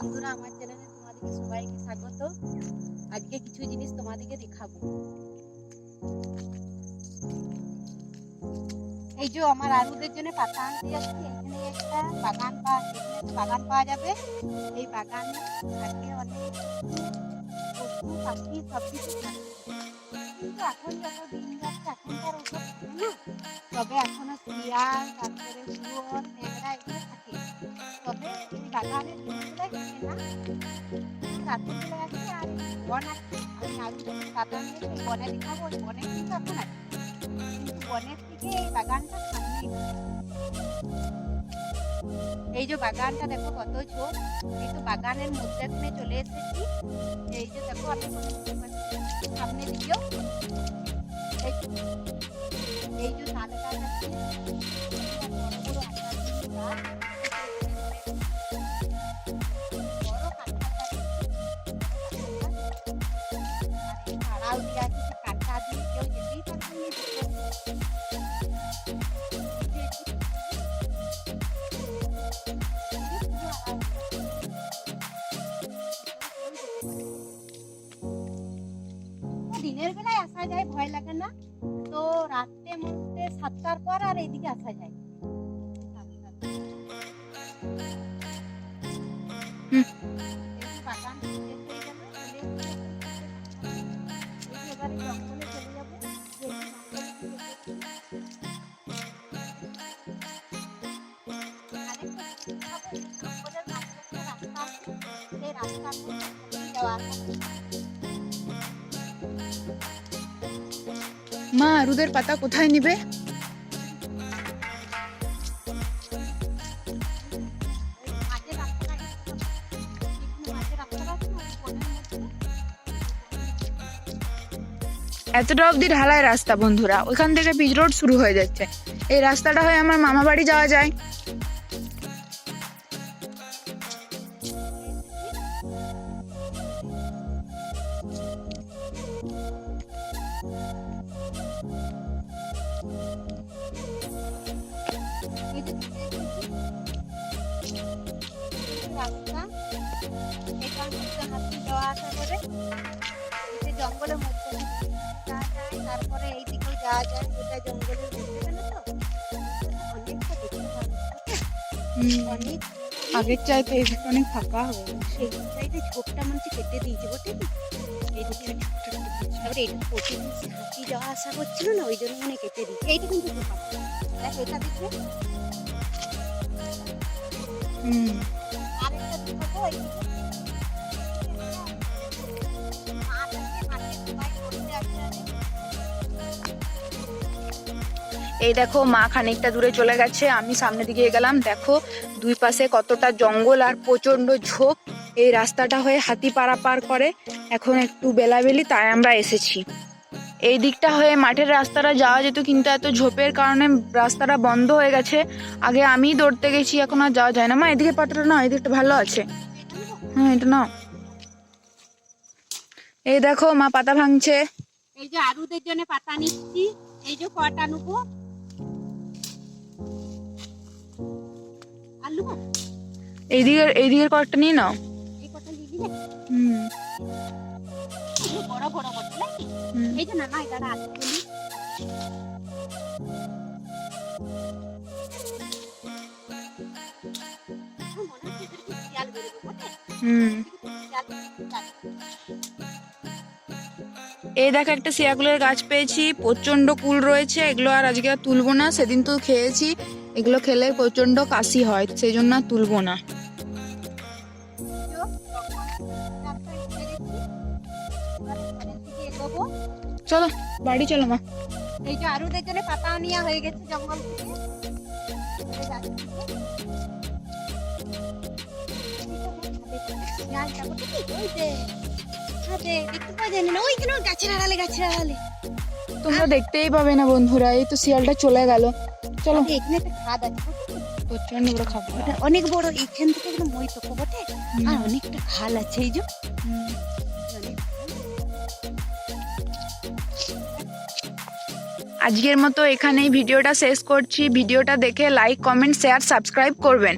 বন্ধুরা, আমার চ্যানেলে তোমাদেরকে সবাইকে স্বাগত। আজকে কিছু জিনিস তোমাদেরকে দেখাবো। এই যে আমার আলুদের জন্য পাতা আনতে যাচ্ছি। এখানে একটা বাগান পাওয়া যাবে। এই বাগানে থাকে অনেক পশু পাখি সব কিছু থাকে, কিন্তু এখন যত দিন যাচ্ছে এখন তো আর ওসব থাকে না। তবে এখনো শিয়াল, তারপরে শুয়োর, ন্যাংরা এগুলো থাকে। তবে এই বাগানের জিনিসগুলো থাকে না। রাতে চলে আসে আর বন আছে। আমি আলু পাতা নিয়ে সেই বনে দেখাবো। ওই বনে কিন্তু এখন আছে, কিন্তু বনের থেকে এই বাগানটা সামনেই। এই যে বাগানটা দেখো কত ছোট। এই তো বাগানের মধ্যে চলে এসেছি। এই যে দেখো অনেক সামনে দিকেও এই যে তাল গাছ আছে, বড় বড় তারাও দিয়ে আছে, কাঁটা দিয়ে কেউ যেতেই পারবে না। দিনের বেলায় আসা যায়, ভয় লাগে না। তো রাতে মধ্যে 7টার পর আর এইদিকে আসা যায়। বাগান এবারে জঙ্গলে চলে যাবো। মা, আরুদের পাতা কোথায় নিবে? এতটা অব্দি ঢালাই রাস্তা বন্ধুরা, ওইখান থেকে পিচ রোড শুরু হয়ে যাচ্ছে। এই রাস্তাটা হয়ে আমার মামা বাড়ি যাওয়া যায়। জঙ্গলের মধ্যে যাওয়া যায়, তারপরে এই দিকেও যাওয়া যায়। এটা জঙ্গলের মধ্যে না, তো অনেকটা দেখতে পাবে। অনেক আগের চাইতে এই দিকটা অনেক ফাঁকা হবে। সেই সাইডে ঝোপটা মনে হচ্ছে কেটে দিয়েছে বটে কি। এই দিকে তারপরে এটা প্রতিদিন হাতি যাওয়া আসা করছিল না, ওই জন্য মনে কেটে দিয়েছে। এইটা কিন্তু দেখ, এটা দিচ্ছে। আর একটা দিকে এই দেখো মা খানিকটা দূরে চলে গেছে, আমি সামনে দিকে গেলাম। দেখো দুই পাশে কতটা জঙ্গল আর প্রচন্ড ঝোপ। এই রাস্তাটা হয়ে হাতি পারাপার করে। এখন একটু বেলাবেলি, তাই আমরা এসেছি। এই দিকটা হয়ে মাঠের রাস্তাটা যাওয়া যেত, কিন্তু এত ঝোপের কারণে রাস্তাটা বন্ধ হয়ে গেছে। আগে আমি দৌড়তে গেছি, এখন আর যাওয়া যায় না। মা, এদিকে পাতাটা না, এদিকটা ভালো আছে। হ্যাঁ, এটা নাও। এই দেখো মা পাতা ভাঙছে। এই যে আলুদের জন্য পাতা নিচ্ছি। এই যে কটা নেবো আলু, এইদিকের কয়েকটা নিয়ে নাও। এই কটা নিবি না? বড় বড় কটা নাকি? এই যে না না, এটা আলু তুলি। এই দেখো একটা শিয়াকুলের গাছ পেয়েছি, প্রচন্ড কুল রয়েছে। এগুলো আর আজকে আর তুলবো না, সেদিন তো খেয়েছি। এগুলো খেলে প্রচন্ড কাশি হয়, সেই জন্য আর তুলবো না। চলো বাড়ি চলো মা। এই যে আলুদের জন্য পাতা নেওয়া হয়ে গেছে জঙ্গল থেকে। তোমরা দেখতেই পাবে না বন্ধুরা, এই তো শিয়ালটা চলে গেল। চলো, এখানে একটা খাদ আছে, প্রচন্ড বড় খাবার, অনেক বড়। এখান থেকে একদম মই তো বটে। আর অনেকটা খাল আছে। এই যে আজকের মতো এখানেই ভিডিওটা শেষ করছি। ভিডিওটা দেখে লাইক, কমেন্ট, শেয়ার, সাবস্ক্রাইব করবেন।